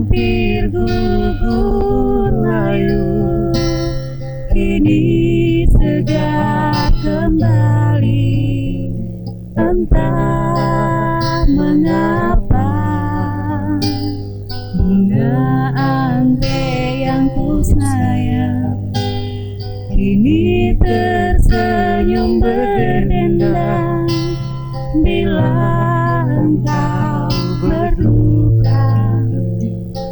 hampir gugur layu, kini segar kembali. Entah mengapa bunga anggrek yang ku sayang kini tersenyum berdendang. Bila engkau berduka,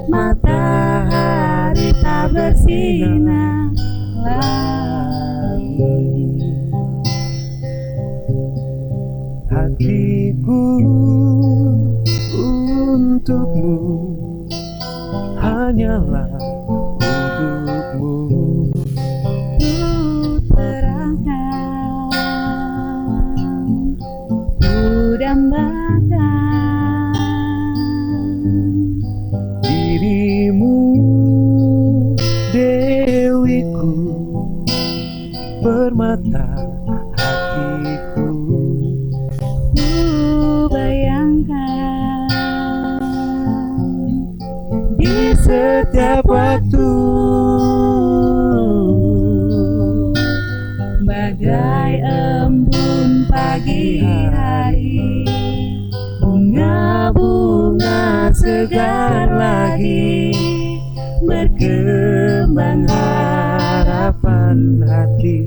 matahari tak bersinar lagi. Hatiku untukmu hanyalah untukmu. Ku terangkan, ku dambakan Dirimu dewiku, permata hatiku. bayangkan di Setiap waktu bagai embun pagi hari, bunga-bunga segar lagi berkembang harapan hati,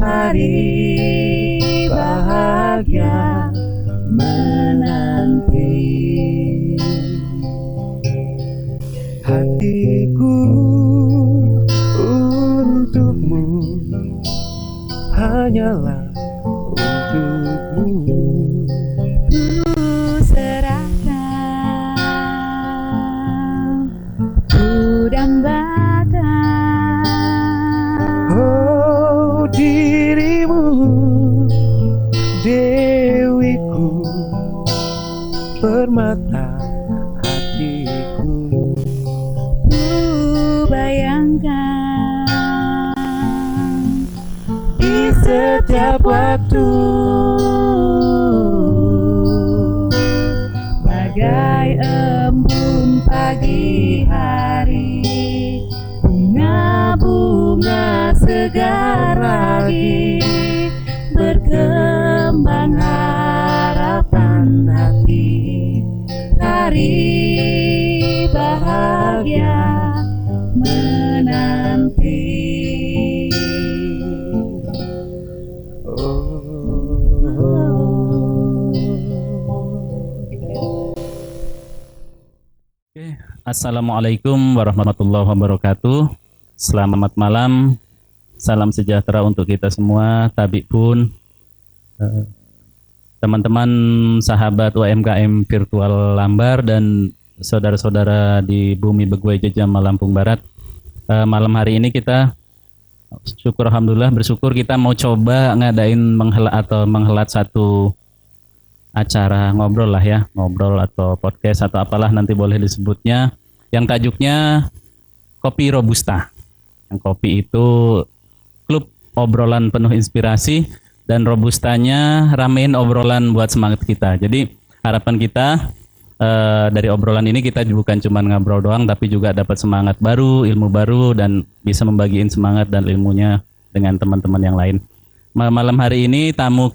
hari bahagia menanti. hatiku untukmu hanyalah untukmu. Ku serahkan, ku dambakan Oh dirimu dewiku, permata hatiku. ku bayangkan di Setiap waktu bagai embun pagi hari, bunga-bunga segar lagi berkembang harapan hati, hari bahagia menanti. Assalamualaikum warahmatullahi wabarakatuh. Selamat malam, salam sejahtera untuk kita semua, tabik pun, teman-teman sahabat UMKM Virtual Lambar dan saudara-saudara di Bumi Beguai Jejama Lampung Barat. Malam hari ini kita syukur alhamdulillah bersyukur kita mau coba ngadain menghelat satu acara ngobrol lah ya, ngobrol atau podcast atau apalah nanti boleh disebutnya, yang tajuknya Kopi Robusta. Yang kopi itu klub obrolan penuh inspirasi dan robustanya ramein obrolan buat semangat kita. Jadi harapan kita dari obrolan ini kita bukan cuma ngobrol doang, tapi juga dapat semangat baru, ilmu baru, dan bisa membagiin semangat dan ilmunya dengan teman-teman yang lain. Malam hari ini tamu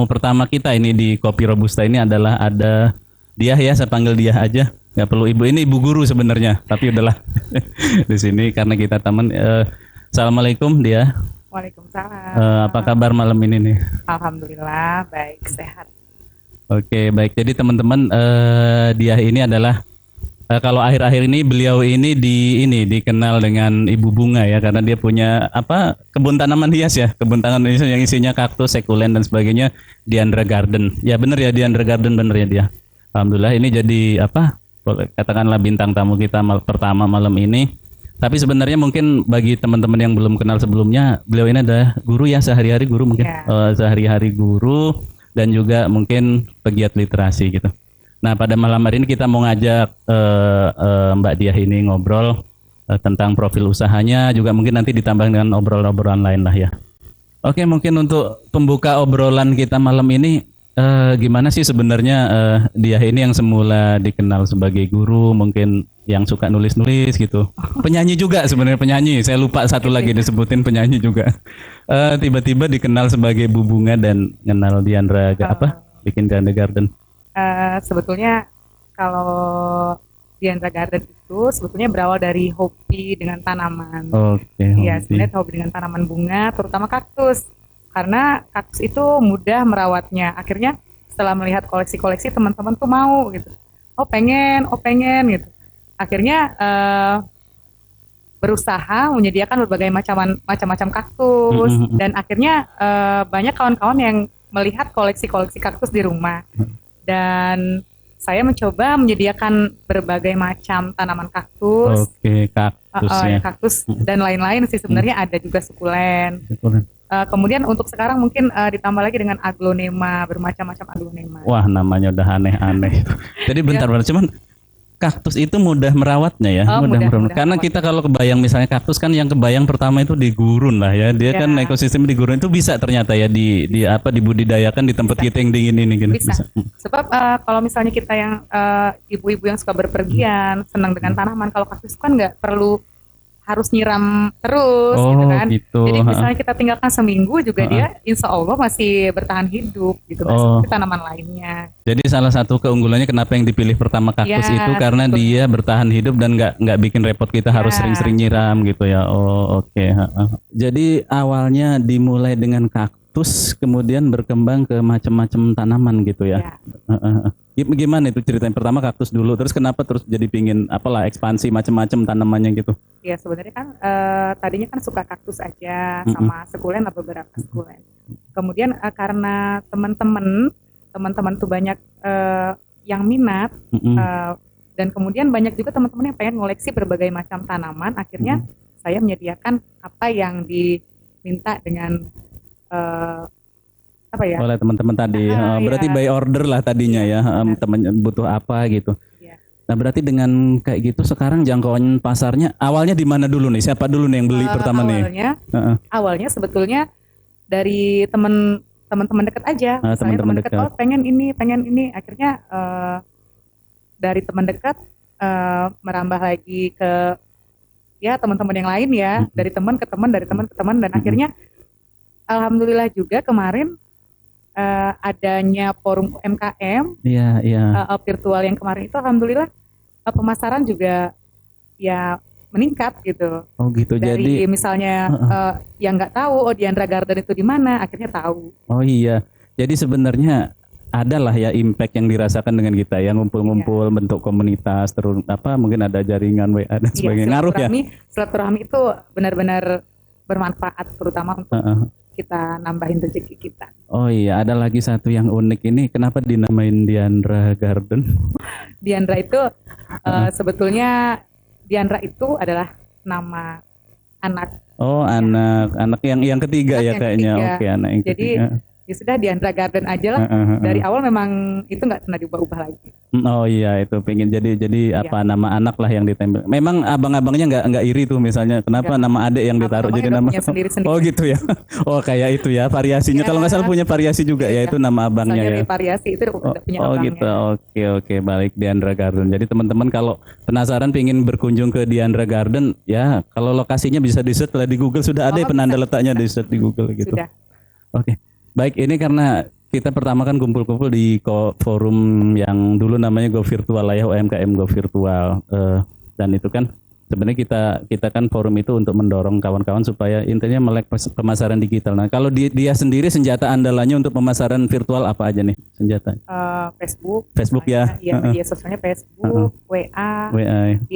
pertama kita ini di Kopi Robusta ini adalah ada Diah ya, saya panggil Diah aja, nggak perlu ibu, ini ibu guru sebenarnya, tapi udahlah di sini karena kita teman. Assalamualaikum Diah. Waalaikumsalam. Apa kabar malam ini nih? Alhamdulillah baik, sehat. Oke baik, jadi teman-teman Diah ini adalah kalau akhir-akhir ini beliau ini dikenal dengan Ibu Bunga ya, karena dia punya kebun tanaman hias ya, kebun tanaman hias yang isinya kaktus, sekulen dan sebagainya, Diandra Garden. Ya benar ya, Diandra Garden benar ya dia. Alhamdulillah ini jadi katakanlah bintang tamu kita pertama malam ini. Tapi sebenarnya mungkin bagi teman-teman yang belum kenal sebelumnya, beliau ini adalah guru ya, sehari-hari guru mungkin, sehari-hari guru dan juga mungkin pegiat literasi gitu. Nah pada malam hari ini kita mau ngajak Mbak Diah ini ngobrol tentang profil usahanya, juga mungkin nanti ditambah dengan obrolan-obrolan lain lah ya. Oke, mungkin untuk pembuka obrolan kita malam ini, gimana sih sebenarnya Diah ini yang semula dikenal sebagai guru, mungkin yang suka nulis-nulis gitu. Penyanyi juga sebenarnya, penyanyi. Saya lupa satu lagi disebutin, penyanyi juga. Tiba-tiba dikenal sebagai Bu Bunga dan kenal Diandra bikin Diandra Garden. Sebetulnya kalau Diandra Garden itu sebetulnya berawal dari hobi dengan tanaman. Oke. Iya, sebenarnya hobi dengan tanaman bunga, terutama kaktus. Karena kaktus itu mudah merawatnya. Akhirnya setelah melihat koleksi-koleksi teman-teman tuh mau gitu. Oh pengen gitu. Akhirnya berusaha menyediakan berbagai macam-macam kaktus dan akhirnya banyak kawan-kawan yang melihat koleksi-koleksi kaktus di rumah dan saya mencoba menyediakan berbagai macam tanaman kaktus. Oke, kaktus ya. Kaktus dan lain-lain sih sebenarnya ada juga sukulen. Kemudian untuk sekarang mungkin ditambah lagi dengan aglonema, bermacam-macam aglonema. Wah, namanya udah aneh-aneh. Jadi bentar, cuman kaktus itu mudah merawatnya ya, mudah merawat. Karena kita kalau kebayang misalnya kaktus kan yang kebayang pertama itu di gurun lah ya. Dia kan ekosistem di gurun itu bisa ternyata ya dibudidayakan di tempat kita yang dingin ini gitu. Bisa. Sebab kalau misalnya kita yang ibu-ibu yang suka berpergian, senang dengan tanaman, kalau kaktus kan nggak perlu harus nyiram terus gitu kan. Gitu. Jadi misalnya kita tinggalkan seminggu juga dia insya Allah masih bertahan hidup gitu seperti tanaman lainnya. Jadi salah satu keunggulannya kenapa yang dipilih pertama kaktus itu karena dia bertahan hidup dan nggak bikin repot kita harus sering-sering nyiram gitu ya. Oke. Jadi awalnya dimulai dengan kaktus kemudian berkembang ke macam-macam tanaman gitu ya. Gimana itu ceritanya? Pertama kaktus dulu, terus kenapa terus jadi pingin ekspansi macam-macam tanamannya gitu? Ya sebenarnya kan tadinya kan suka kaktus aja sama sekulen atau beberapa sekulen. Kemudian karena teman-teman tuh banyak yang minat dan kemudian banyak juga teman-teman yang pengen ngoleksi berbagai macam tanaman. Akhirnya saya menyediakan apa yang diminta dengan oleh teman-teman tadi. Berarti by order lah tadinya ya. Teman butuh apa gitu. Nah berarti dengan kayak gitu sekarang jangkauan pasarnya awalnya di mana dulu nih? Siapa dulu nih yang beli pertama nih? Awalnya sebetulnya dari teman-teman dekat aja. Teman-teman dekat. Oh pengen ini. Akhirnya dari teman dekat merambah lagi ke teman-teman yang lain ya. Dari teman ke teman, dari teman ke teman dan akhirnya alhamdulillah juga kemarin adanya forum UMKM virtual yang kemarin itu alhamdulillah pemasaran juga ya meningkat gitu. Oh gitu. Dari jadi misalnya yang nggak tahu Diandra Garden itu di mana akhirnya tahu. Oh iya. Jadi sebenarnya adalah ya impact yang dirasakan dengan kita ya ngumpul-ngumpul bentuk komunitas terus mungkin ada jaringan WA dan sebagainya. Ngaruh ya. Silaturahmi itu benar-benar bermanfaat terutama untuk kita nambahin rezeki kita. Oh iya, ada lagi satu yang unik ini. Kenapa dinamain Diandra Garden? Diandra itu sebetulnya Diandra itu adalah nama anak. Oh, anak yang ketiga ya kayaknya. Oke, anak yang ketiga. Jadi ya sudah Diandra Garden aja lah. Dari awal memang itu nggak pernah diubah-ubah lagi. Oh iya, itu pengen jadi nama anak lah yang ditempel. Memang abang-abangnya nggak iri tuh misalnya kenapa nama adik yang ditaruh jadi nama sendiri-sendiri. Oh gitu ya. Oh kayak itu ya variasinya. Kalau nggak salah punya variasi juga ya itu nama abangnya ya. Variasi itu punya abangnya. Gitu. Oke balik Diandra Garden. Jadi teman-teman kalau penasaran pengen berkunjung ke Diandra Garden ya kalau lokasinya bisa di-search lah di Google sudah ada penanda letaknya di-search di Google gitu. Sudah. Oke. Baik, ini karena kita pertama kan kumpul-kumpul di forum yang dulu namanya Go Virtual lah ya, UMKM Go Virtual. Dan itu kan sebenarnya kita kan forum itu untuk mendorong kawan-kawan supaya intinya melek pemasaran digital. Nah, kalau dia sendiri senjata andalannya untuk pemasaran virtual apa aja nih senjata? Facebook ya. Iya, media sosialnya Facebook, WA, IG.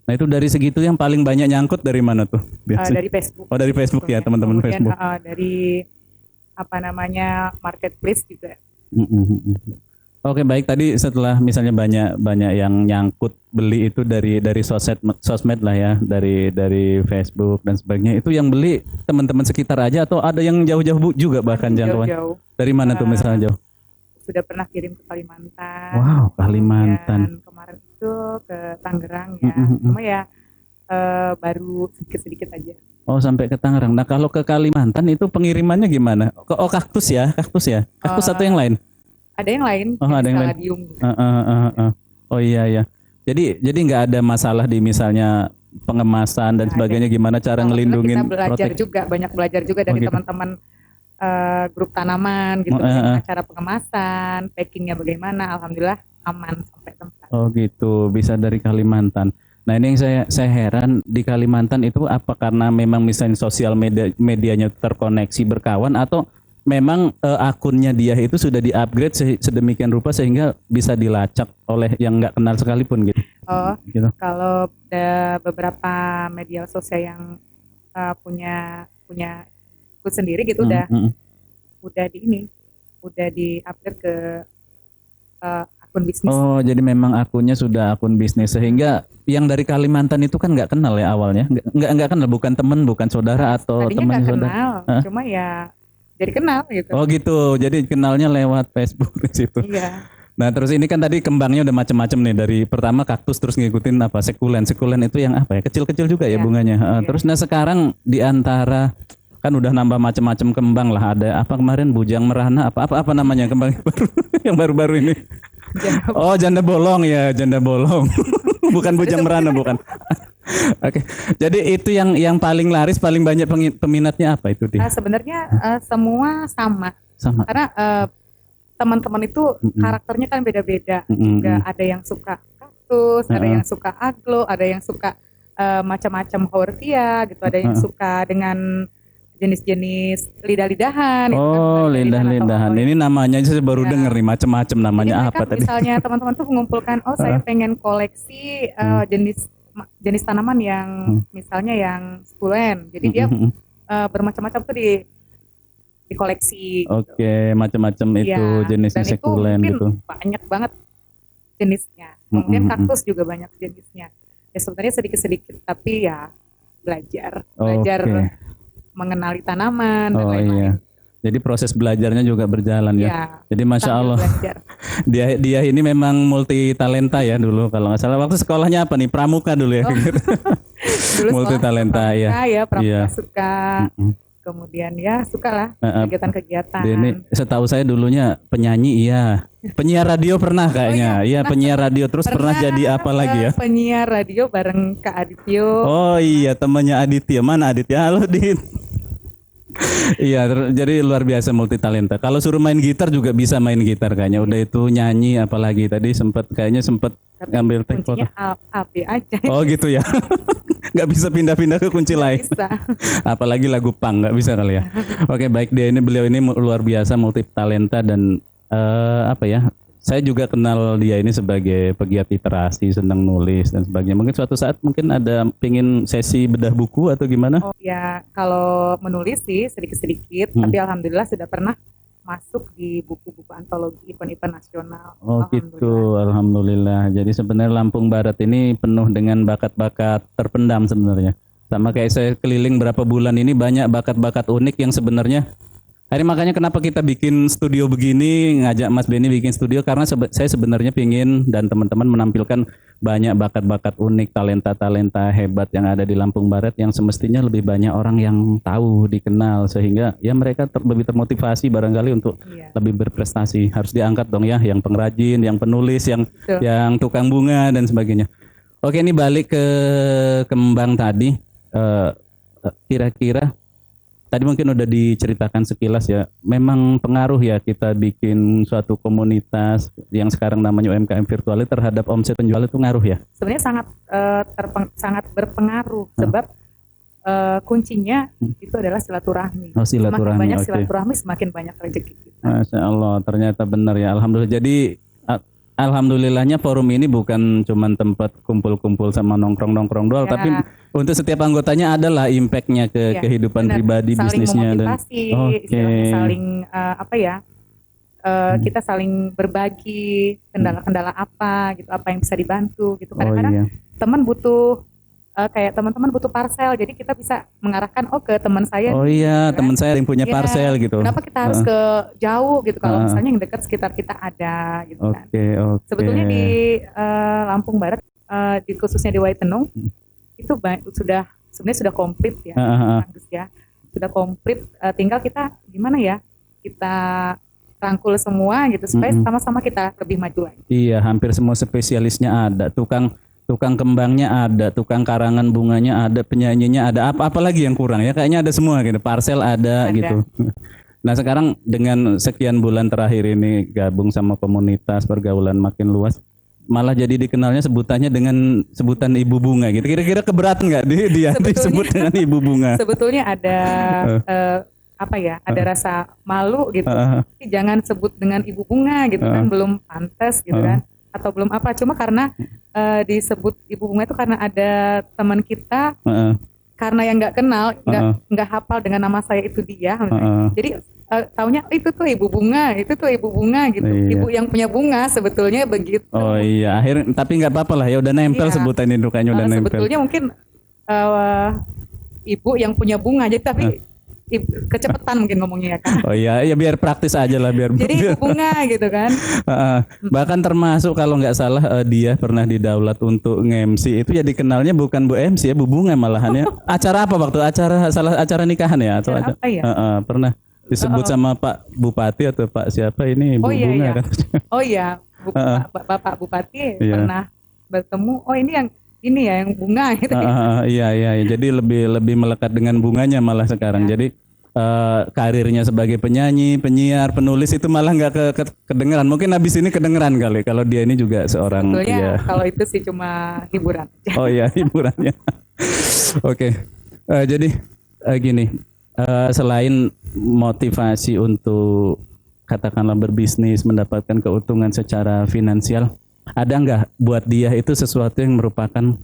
Nah itu dari segitu yang paling banyak nyangkut dari mana tuh? Dari Facebook. Oh dari Facebook ya teman-teman Facebook. Dari marketplace juga. Oke baik, tadi setelah misalnya banyak yang nyangkut beli itu dari sosmed lah ya, dari Facebook dan sebagainya. Itu yang beli teman-teman sekitar aja atau ada yang jauh-jauh juga bahkan jangkauan? Jauh-jauh. Dari mana tuh misalnya jauh? Sudah pernah kirim ke Kalimantan. Wow, Kalimantan. Kemarin itu ke Tangerang ya. Cuma ya baru sedikit-sedikit aja. Oh, sampai ke Tangerang. Nah, kalau ke Kalimantan itu pengirimannya gimana? Kaktus ya? Kaktus atau yang lain? Ada yang lain. Oh, ada yang lain. Oh iya. Jadi nggak ada masalah di misalnya pengemasan dan sebagainya, gimana cara ngelindungin kita belajar juga, banyak belajar juga dari teman-teman grup tanaman gitu, bagaimana cara pengemasan, packingnya bagaimana, alhamdulillah aman sampai tempat. Oh gitu, bisa dari Kalimantan. Nah ini yang saya heran di Kalimantan itu apa karena memang misalnya sosial medianya terkoneksi berkawan atau memang akunnya dia itu sudah di-upgrade sedemikian rupa sehingga bisa dilacak oleh yang nggak kenal sekalipun gitu. Oh, gitu. Kalau ada beberapa media sosial yang punya akun sendiri gitu udah di-upgrade ke akun bisnis. Oh, jadi memang akunnya sudah akun bisnis sehingga yang dari Kalimantan itu kan nggak kenal ya awalnya, nggak kenal, bukan teman, bukan saudara atau teman saudara. Kenal, cuma ya jadi kenal gitu. Oh gitu, jadi kenalnya lewat Facebook di situ. Iya. Nah terus ini kan tadi kembangnya udah macam-macam nih, dari pertama kaktus terus ngikutin apa sekulen itu yang apa ya, kecil-kecil juga ya bunganya. Terus nah sekarang di antara kan udah nambah macam-macam kembang lah, ada apa kemarin bujang merana apa namanya kembang baru yang baru-baru ini. Oh janda bolong ya, janda bolong. Bukan bujang merana, bukan. Oke. Jadi itu yang paling laris, paling banyak peminatnya apa itu dia? Sebenarnya semua sama. Karena teman-teman itu karakternya kan beda-beda. Juga ada yang suka kaktus, ada yang suka aglo, ada yang suka macam-macam hortia gitu, ada yang suka dengan jenis-jenis lidah-lidahan. Oh, lidah-lidahan. Ini namanya saya baru dengar nih, macam-macam namanya. Jadi apa tadi? Misalnya teman-teman tuh mengumpulkan, saya pengen koleksi jenis tanaman yang misalnya yang sukulen. Jadi dia bermacam-macam tuh di koleksi. Oke, macam-macam itu jenisnya sekulen gitu. Banyak banget jenisnya. Kemudian kaktus juga banyak jenisnya. Ya sebenarnya sedikit-sedikit tapi ya belajar mengenali tanaman dan lain-lain. Jadi proses belajarnya juga berjalan ya. Jadi masya Allah, dia ini memang multi talenta ya dulu kalau nggak salah. Waktu sekolahnya apa nih, pramuka dulu ya. Multi talenta ya. Pramuka suka. Kemudian ya sukalah kegiatan-kegiatan. Ini setahu saya dulunya penyanyi penyiar radio pernah kayaknya. Iya penyiar radio, terus pernah jadi apa lagi ya? Penyiar radio bareng Kak Adityo. Oh iya temannya Aditya. Mana Aditya? Halo Dit. Iya, jadi luar biasa multi talenta. Kalau suruh main gitar juga bisa main gitar kayaknya. Udah itu nyanyi apalagi tadi sempat ngambil take foto. Aja. Oh gitu ya. Nggak bisa pindah-pindah ke kunci lain. Bisa. Apalagi lagu punk nggak bisa kali ya. Oke baik, beliau ini luar biasa multi talenta dan saya juga kenal dia ini sebagai pegiat literasi, senang nulis dan sebagainya. Mungkin suatu saat mungkin ada pingin sesi bedah buku atau gimana? Oh ya, kalau menulis sih sedikit-sedikit, tapi alhamdulillah sudah pernah masuk di buku-buku antologi event-event nasional. Oh gitu, alhamdulillah. Jadi sebenarnya Lampung Barat ini penuh dengan bakat-bakat terpendam sebenarnya. Sama kayak saya keliling berapa bulan ini, banyak bakat-bakat unik yang sebenarnya makanya kenapa kita bikin studio begini, ngajak Mas Benny bikin studio, karena saya sebenarnya pingin dan teman-teman menampilkan banyak bakat-bakat unik, talenta-talenta hebat yang ada di Lampung Barat yang semestinya lebih banyak orang yang tahu, dikenal, sehingga ya mereka lebih termotivasi barangkali untuk lebih berprestasi. Harus diangkat dong ya, yang pengrajin, yang penulis, yang tukang bunga dan sebagainya. Oke, ini balik ke kembang tadi, kira-kira tadi mungkin udah diceritakan sekilas ya, memang pengaruh ya kita bikin suatu komunitas yang sekarang namanya UMKM virtual terhadap omset penjual itu ngaruh ya? Sebenarnya sangat berpengaruh, sebab kuncinya itu adalah silaturahmi. Oh, silaturahmi. Semakin banyak silaturahmi, semakin banyak rezeki kita. Masya Allah, ternyata benar ya. Alhamdulillah. Jadi alhamdulillahnya forum ini bukan cuma tempat kumpul-kumpul sama nongkrong-nongkrong doang, tapi untuk setiap anggotanya adalah impactnya ke kehidupan pribadi, bisnisnya dan saling kita saling berbagi kendala-kendala apa gitu, apa yang bisa dibantu gitu. Kadang-kadang teman butuh kayak teman-teman butuh parcel, jadi kita bisa mengarahkan ke teman saya. Oh iya, gitu, teman saya yang punya parcel gitu. Kenapa kita harus ke jauh gitu, kalau misalnya yang dekat sekitar kita ada gitu kan. Sebetulnya di Lampung Barat, khususnya di Waitenung itu sebenarnya sudah komplit ya, bagus ya, sudah komplit. Tinggal kita gimana ya, kita rangkul semua gitu supaya sama-sama kita lebih maju lagi. Iya, hampir semua spesialisnya ada. Tukang kembangnya ada, tukang karangan bunganya ada, penyanyinya ada. Apa lagi yang kurang ya? Kayaknya ada semua gitu. Parsel ada. Gitu. Nah sekarang dengan sekian bulan terakhir ini gabung sama komunitas, pergaulan makin luas, malah jadi dikenalnya sebutannya dengan sebutan Ibu Bunga gitu. Kira-kira keberatan nggak dia disebut dengan Ibu Bunga? Sebetulnya ada ada rasa malu gitu. Tapi jangan sebut dengan Ibu Bunga gitu kan, belum pantas gitu kan. Atau belum apa, cuma karena disebut Ibu Bunga itu karena ada teman kita, karena yang nggak kenal, nggak hafal dengan nama saya itu dia, jadi taunya itu tuh Ibu Bunga, itu tuh Ibu Bunga gitu, ibu yang punya bunga sebetulnya begitu. Oh iya, tapi nggak apa-apa lah ya, udah nempel sebutan itu kayaknya udah nempel. Sebetulnya mungkin ibu yang punya bunga, jadi tapi kecepatan mungkin ngomongnya ya kan. Oh iya, ya biar praktis aja lah biar. Jadi Ibu Bunga gitu kan. Bahkan termasuk kalau nggak salah dia pernah didaulat untuk nge-MC itu ya dikenalnya bukan Bu MC ya, Bu Bunga malahan ya. Acara apa waktu acara nikahan ya atau apa ya? Pernah disebut sama Pak Bupati atau Pak siapa ini Bu Bunga kan. Oh iya, Bapak Bupati pernah bertemu. Oh ini ya yang bunga gitu. Iya. Jadi lebih melekat dengan bunganya malah sekarang. Jadi karirnya sebagai penyanyi, penyiar, penulis itu malah nggak kedengeran. Mungkin habis ini kedengeran kali kalau dia ini juga seorang. Sebetulnya kalau itu sih cuma hiburan. Oh iya, hiburannya. Oke. Jadi gini, selain motivasi untuk katakanlah berbisnis, mendapatkan keuntungan secara finansial, ada nggak buat dia itu sesuatu yang merupakan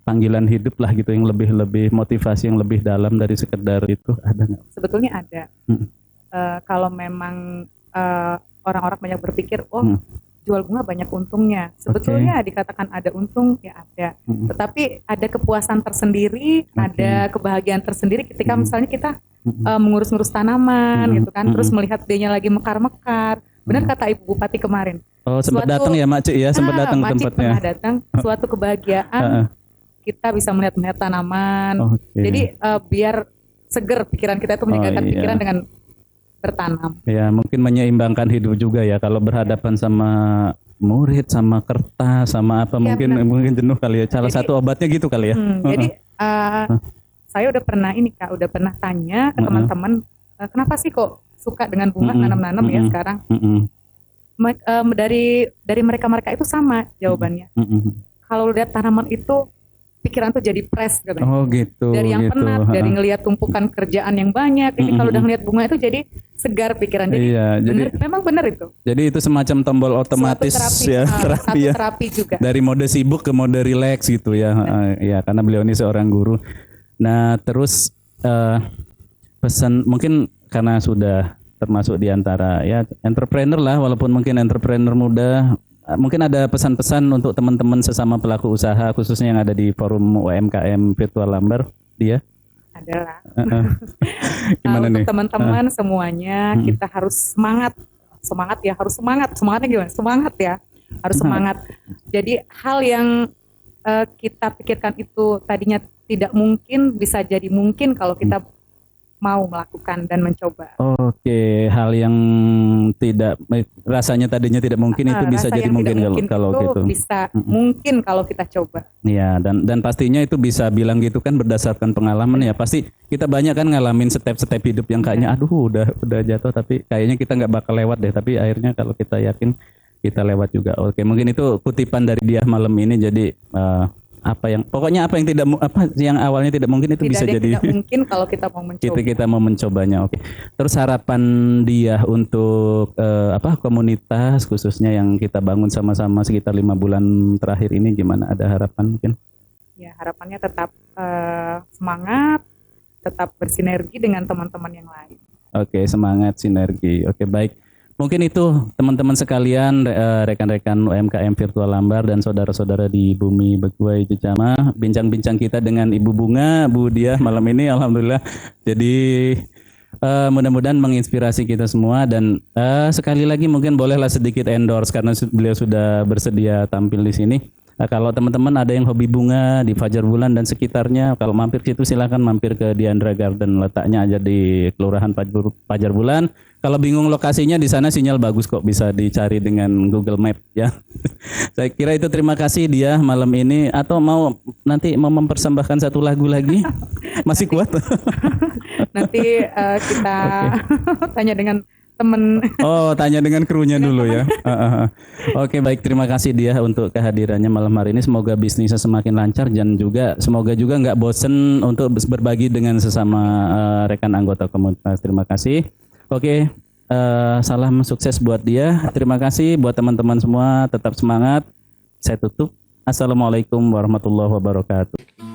panggilan hidup lah gitu, yang lebih motivasi yang lebih dalam dari sekedar itu, ada nggak? Sebetulnya ada. Kalau memang orang-orang banyak berpikir, jual bunga banyak untungnya. Sebetulnya dikatakan ada untung ya ada, tetapi ada kepuasan tersendiri, ada kebahagiaan tersendiri ketika misalnya kita mengurus-ngurus tanaman gitu kan, terus melihat dianya lagi mekar-mekar. Benar kata Ibu Bupati kemarin. Oh, sempat datang ya Mak Cik ya, sempat datang ke tempatnya. Pernah datang, suatu kebahagiaan kita bisa melihat tanaman. Jadi biar seger pikiran kita itu, menyegarkan pikiran dengan bertanam. Ya, mungkin menyeimbangkan hidup juga ya, kalau berhadapan sama murid, sama kertas, sama apa mungkin jenuh kali ya. Salah satu obatnya gitu kali ya. Jadi saya udah pernah tanya ke teman-teman, kenapa sih kok suka dengan bunga, nanam-nanam ya sekarang. Dari mereka itu sama jawabannya. Kalau lihat tanaman itu pikiran tuh jadi fresh katanya. Oh gitu. Dari yang penat, dari ngelihat tumpukan kerjaan yang banyak, ini kalau udah ngelihat bunga itu jadi segar pikiran. Jadi memang benar itu. Jadi itu semacam tombol otomatis terapi juga. Dari mode sibuk ke mode relax gitu ya. Ya karena beliau ini seorang guru. Nah terus pesan mungkin karena sudah termasuk di antara ya entrepreneur lah, walaupun mungkin entrepreneur muda, mungkin ada pesan-pesan untuk teman-teman sesama pelaku usaha khususnya yang ada di forum UMKM Virtual Lambar dia? Adalah. Gimana nih? Untuk teman-teman semuanya kita harus semangat ya, harus semangat. Semangatnya gimana? Semangat ya, harus semangat. Jadi hal yang kita pikirkan itu tadinya tidak mungkin bisa jadi mungkin kalau kita mau melakukan dan mencoba. Oke, hal yang rasanya tadinya tidak mungkin itu bisa jadi mungkin kalau gitu. Bisa mungkin kalau kita coba. Iya, dan pastinya itu bisa bilang gitu kan berdasarkan pengalaman ya. Pasti kita banyak kan ngalamin step-step hidup yang kayaknya aduh udah jatuh tapi kayaknya kita nggak bakal lewat deh, tapi akhirnya kalau kita yakin kita lewat juga. Oke, mungkin itu kutipan dari dia malam ini. Jadi apa yang awalnya tidak mungkin itu bisa jadi tidak mungkin kalau kita mau mencoba. Kita mau mencobanya. Oke. Terus harapan dia untuk komunitas khususnya yang kita bangun sama-sama sekitar 5 bulan terakhir ini gimana? Ada harapan mungkin? Ya, harapannya tetap semangat, tetap bersinergi dengan teman-teman yang lain. Oke, semangat, sinergi. Oke, baik. Mungkin itu teman-teman sekalian, rekan-rekan UMKM Virtual Lambar dan saudara-saudara di Bumi Beguai Jejama, bincang-bincang kita dengan Ibu Bunga, Bu Diah malam ini, alhamdulillah. Jadi mudah-mudahan menginspirasi kita semua dan sekali lagi mungkin bolehlah sedikit endorse karena beliau sudah bersedia tampil di sini. Kalau teman-teman ada yang hobi bunga di Fajar Bulan dan sekitarnya, kalau mampir ke situ silakan mampir ke Diandra Garden, letaknya aja di Kelurahan Fajar Bulan. Kalau bingung lokasinya di sana sinyal bagus kok, bisa dicari dengan Google Map ya. Saya kira itu, terima kasih dia malam ini, atau nanti mau mempersembahkan satu lagu lagi? Masih kuat? Nanti kita tanya dengan teman. Oh, tanya dengan krunya dulu ya. Oke, baik, terima kasih dia untuk kehadirannya malam hari ini. Semoga bisnisnya semakin lancar dan juga semoga juga nggak bosen untuk berbagi dengan sesama rekan anggota komunitas. Terima kasih. Oke, salam sukses buat dia. Terima kasih buat teman-teman semua. Tetap semangat. Saya tutup. Assalamualaikum warahmatullahi wabarakatuh.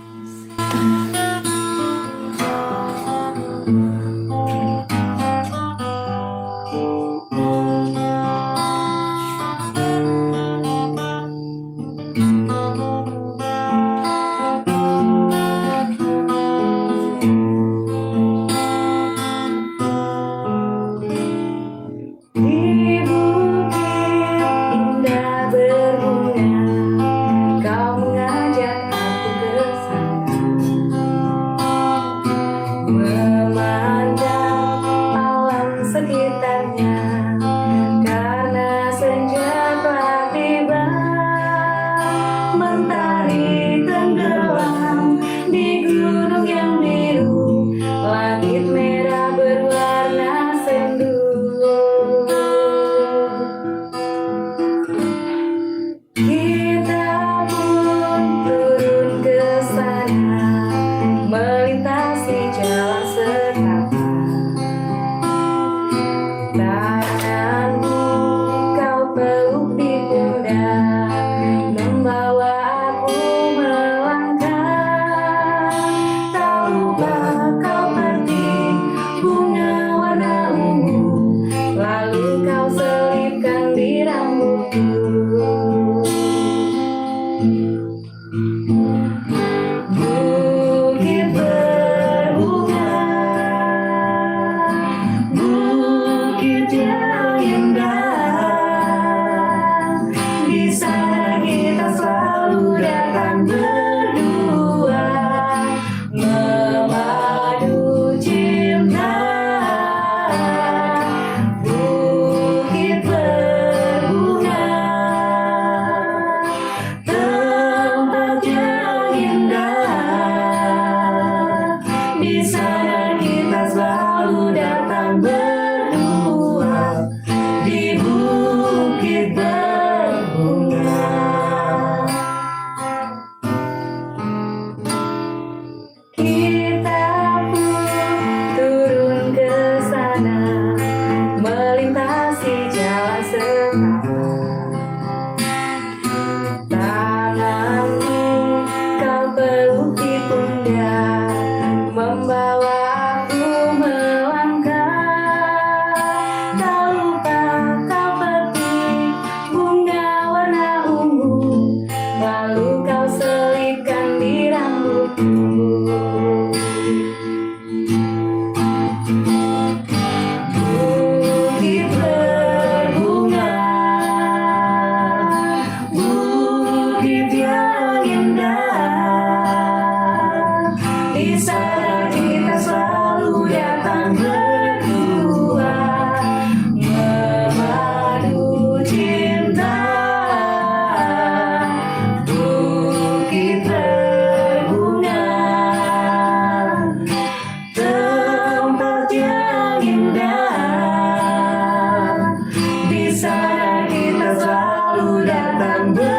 Di sana kita selalu datang.